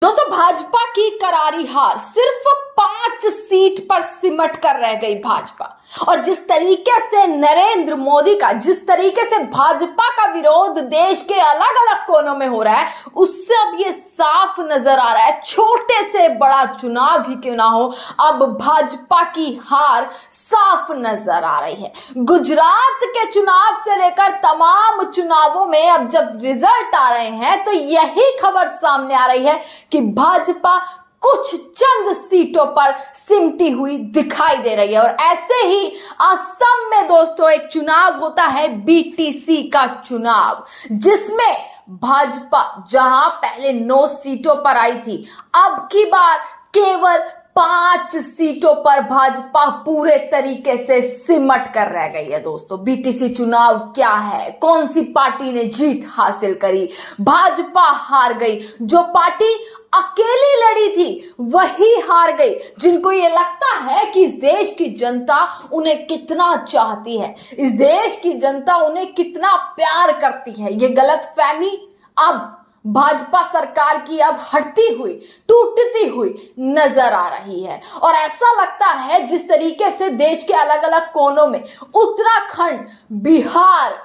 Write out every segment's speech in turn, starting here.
दोस्तों भाजपा की करारी हार, सिर्फ 5 सीट पर सिमट कर रह गई भाजपा। और जिस तरीके से नरेंद्र मोदी का, जिस तरीके से भाजपा का विरोध देश के अलग अलग कोनों में हो रहा है, उससे अब ये साफ नजर आ रहा है, छोटे से बड़ा चुनाव ही क्यों ना हो, अब भाजपा की हार साफ नजर आ रही है। गुजरात के चुनाव से लेकर तमाम चुनावों में अब जब रिजल्ट आ रहे हैं तो यही खबर सामने आ रही है कि भाजपा कुछ चंद सीटों पर सिमटी हुई दिखाई दे रही है। और ऐसे ही असम में दोस्तों एक चुनाव होता है, बीटीसी का चुनाव, जिसमें भाजपा जहां पहले 9 सीटों पर आई थी, अब की बार केवल 5 सीटों पर भाजपा पूरे तरीके से सिमट कर रह गई है। दोस्तों बीटीसी चुनाव क्या है, कौन सी पार्टी ने जीत हासिल करी? भाजपा हार गई। जो पार्टी अकेली लड़ी थी वही हार गई। जिनको ये लगता है कि इस देश की जनता उन्हें कितना चाहती है, इस देश की जनता उन्हें कितना प्यार करती है, ये गलतफहमी अब भाजपा सरकार की अब हटती हुई, टूटती हुई नजर आ रही है। और ऐसा लगता है जिस तरीके से देश के अलग अलग कोनों में उत्तराखंड, बिहार,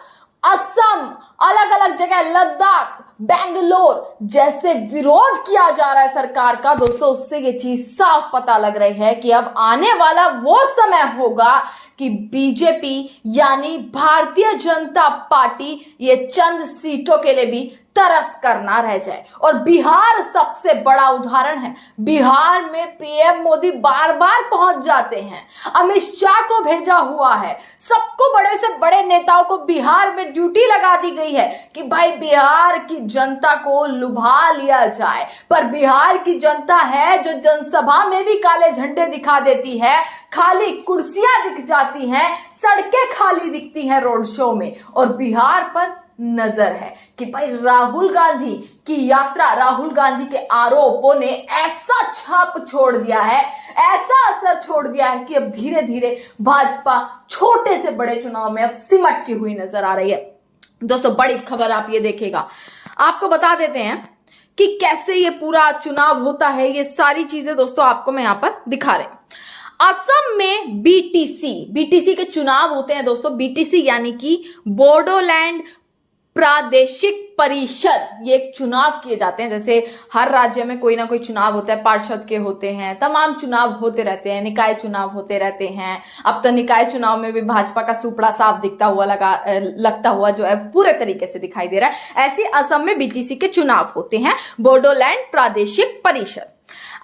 असम, अलग अलग जगह लद्दाख, बेंगलोर जैसे विरोध किया जा रहा है सरकार का, दोस्तों उससे ये चीज साफ पता लग रही है कि अब आने वाला वो समय होगा कि बीजेपी यानी भारतीय जनता पार्टी ये चंद सीटों के लिए भी तरस करना रह जाए। और बिहार सबसे बड़ा उदाहरण है। बिहार में पीएम मोदी बार बार पहुंच जाते हैं, अमित शाह को भेजा हुआ है, सबको, बड़े से बड़े नेताओं को बिहार में ड्यूटी लगा दी गई है कि भाई बिहार की जनता को लुभा लिया जाए। पर बिहार की जनता है जो जनसभा में भी काले झंडे दिखा देती है, खाली कुर्सियां दिख जाती हैं, सड़कें खाली दिखती हैं रोड शो में, और बिहार पर नजर है कि भाई राहुल गांधी की यात्रा, राहुल गांधी के आरोपों ने ऐसा छाप छोड़ दिया है, ऐसा असर छोड़ दिया है कि अब धीरे धीरे भाजपा छोटे से बड़े चुनाव में अब सिमटती हुई नजर आ रही है। दोस्तों बड़ी खबर आप ये देखिएगा, आपको बता देते हैं कि कैसे ये पूरा चुनाव होता है, ये सारी चीजें दोस्तों आपको मैं यहां पर दिखा रहे हैं। असम में बीटीसी के चुनाव होते हैं दोस्तों। बीटीसी यानी कि बोडोलैंड प्रादेशिक परिषद, ये एक चुनाव किए जाते हैं। जैसे हर राज्य में कोई ना कोई चुनाव होता है, पार्षद के होते हैं, तमाम चुनाव होते रहते हैं, निकाय चुनाव होते रहते हैं। अब तो निकाय चुनाव में भी भाजपा का सुपड़ा साफ दिखता हुआ लगता हुआ जो है पूरे तरीके से दिखाई दे रहा है। ऐसे असम में बीटीसी के चुनाव होते हैं, बोडोलैंड प्रादेशिक परिषद।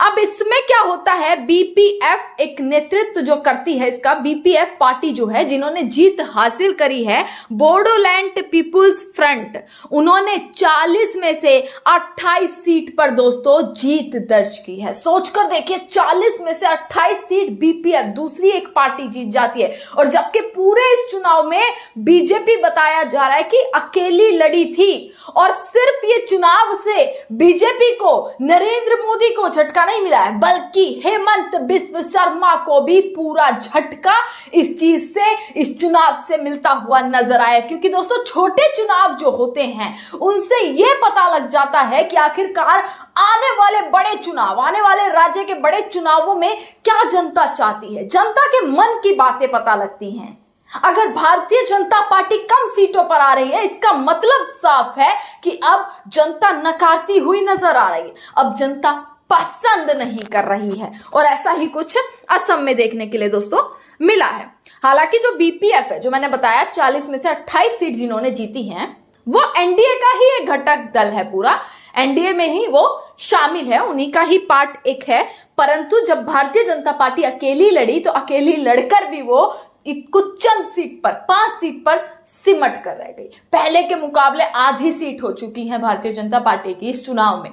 अब इसमें क्या होता है, बीपीएफ एक नेतृत्व जो करती है, इसका बीपीएफ पार्टी जो है जिन्होंने जीत हासिल करी है, बोडोलैंड पीपुल्स फ्रंट, उन्होंने 40 में से 28 सीट पर दोस्तों जीत दर्ज की है। सोचकर देखिए, 40 में से 28 सीट बीपीएफ, दूसरी एक पार्टी जीत जाती है। और जबकि पूरे इस चुनाव में बीजेपी बताया जा रहा है कि अकेली लड़ी थी, और सिर्फ ये चुनाव से बीजेपी को, नरेंद्र मोदी को झटका नहीं मिला है, बल्कि हेमंत बिस्व शर्मा को भी पूरा झटका इस चीज से, इस चुनाव से मिलता हुआ नजर आया। क्योंकि दोस्तों छोटे चुनाव जो होते हैं उनसे यह पता लग जाता है कि आखिरकार आने वाले बड़े चुनाव, आने वाले राज्य के बड़े चुनावों में क्या जनता चाहती है, जनता के मन की बातें पता लगती हैं। अगर भारतीय जनता पार्टी कम सीटों पर आ रही है, इसका मतलब साफ है कि अब जनता नकारती हुई नजर आ रही है, अब जनता पसंद नहीं कर रही है। और ऐसा ही कुछ असम में देखने के लिए दोस्तों मिला है। हालांकि जो बीपीएफ है, जो मैंने बताया 40 में से 28 सीट जिन्होंने जीती हैं, वो एनडीए का ही एक घटक दल है, पूरा एनडीए में ही वो शामिल है, उन्हीं का ही पार्ट एक है। परंतु जब भारतीय जनता पार्टी अकेली लड़ी तो अकेली लड़कर भी वो कुछ चंद सीट पर, 5 सीट पर सिमट कर रह गई। पहले के मुकाबले आधी सीट हो चुकी है भारतीय जनता पार्टी की इस चुनाव में।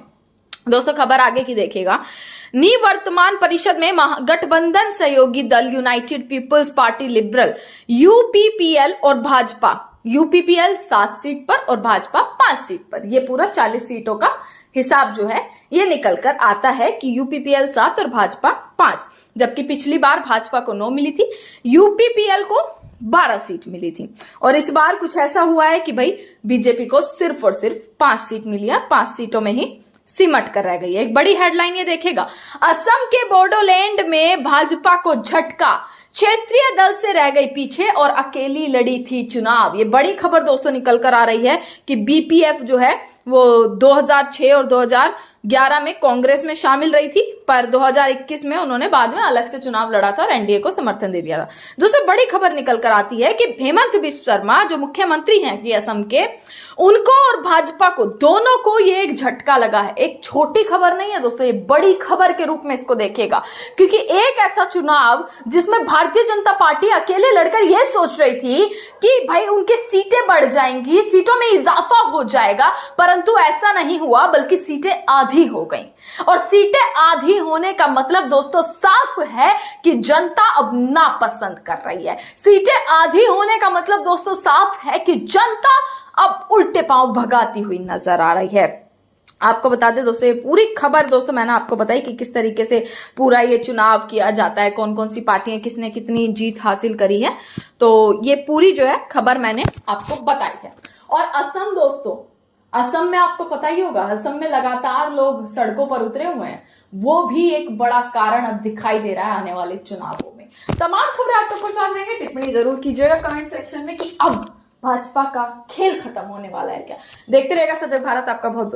दोस्तों खबर आगे की देखिएगा। निवर्तमान परिषद में गठबंधन सहयोगी दल United Peoples Party Liberal, UPPL और भाजपा, यूपीपीएल 7 सीट पर और भाजपा 5 सीट पर, ये पूरा 40 सीटों का हिसाब जो है ये निकल कर आता है कि यूपीपीएल 7 और भाजपा 5। जबकि पिछली बार भाजपा को 9 मिली थी, यूपीपीएल को 12 सीट मिली थी। और इस बार कुछ ऐसा हुआ है कि भाई बीजेपी को सिर्फ और सिर्फ 5 सीट मिली है, 5 सीटों में ही सिमट कर रह गई है। एक बड़ी हेडलाइन ये देखेगा, असम के बोडोलैंड में भाजपा को झटका, क्षेत्रीय दल से रह गई पीछे और अकेली लड़ी थी चुनाव। ये बड़ी खबर दोस्तों निकल कर आ रही है कि बीपीएफ जो है वो 2006 और 2011 में कांग्रेस में शामिल रही थी, पर 2021 में उन्होंने बाद में अलग से चुनाव लड़ा था और एनडीए को समर्थन दे दिया था। दूसरी बड़ी खबर निकल कर आती है कि हेमंत बिस्व शर्मा जो मुख्यमंत्री हैं कि असम के, उनको और भाजपा को दोनों को ये एक झटका लगा है। एक छोटी खबर नहीं है दोस्तों, ये बड़ी खबर के रूप में इसको देखेगा, क्योंकि एक ऐसा चुनाव जिसमें भारतीय जनता पार्टी अकेले लड़कर यह सोच रही थी कि भाई उनकी सीटें बढ़ जाएंगी, सीटों में इजाफा हो जाएगा, परंतु ऐसा नहीं हुआ, बल्कि सीटें आधी हो गई। और सीटें आधी होने का मतलब दोस्तों साफ है कि जनता अब नापसंद कर रही है। सीटें आधी होने का मतलब दोस्तों साफ है कि जनता अब उल्टे पांव भगाती हुई नजर आ रही है। आपको बता दें दोस्तों, ये पूरी खबर दोस्तों मैंने आपको बताई कि किस तरीके से पूरा ये चुनाव किया जाता है, कौन कौन सी पार्टियां किसने कितनी जीत हासिल करी है। तो ये पूरी जो है खबर मैंने आपको बताई है। और असम दोस्तों, असम में आपको पता ही होगा, असम में लगातार लोग सड़कों पर उतरे हुए हैं, वो भी एक बड़ा कारण अब दिखाई दे रहा है आने वाले चुनावों में। तमाम खबरें आप तक पहुंचा देंगे, टिप्पणी जरूर कीजिएगा कमेंट सेक्शन में कि अब भाजपा का खेल खत्म होने वाला है क्या। देखते रहेगा सजग भारत। आपका बहुत बहुत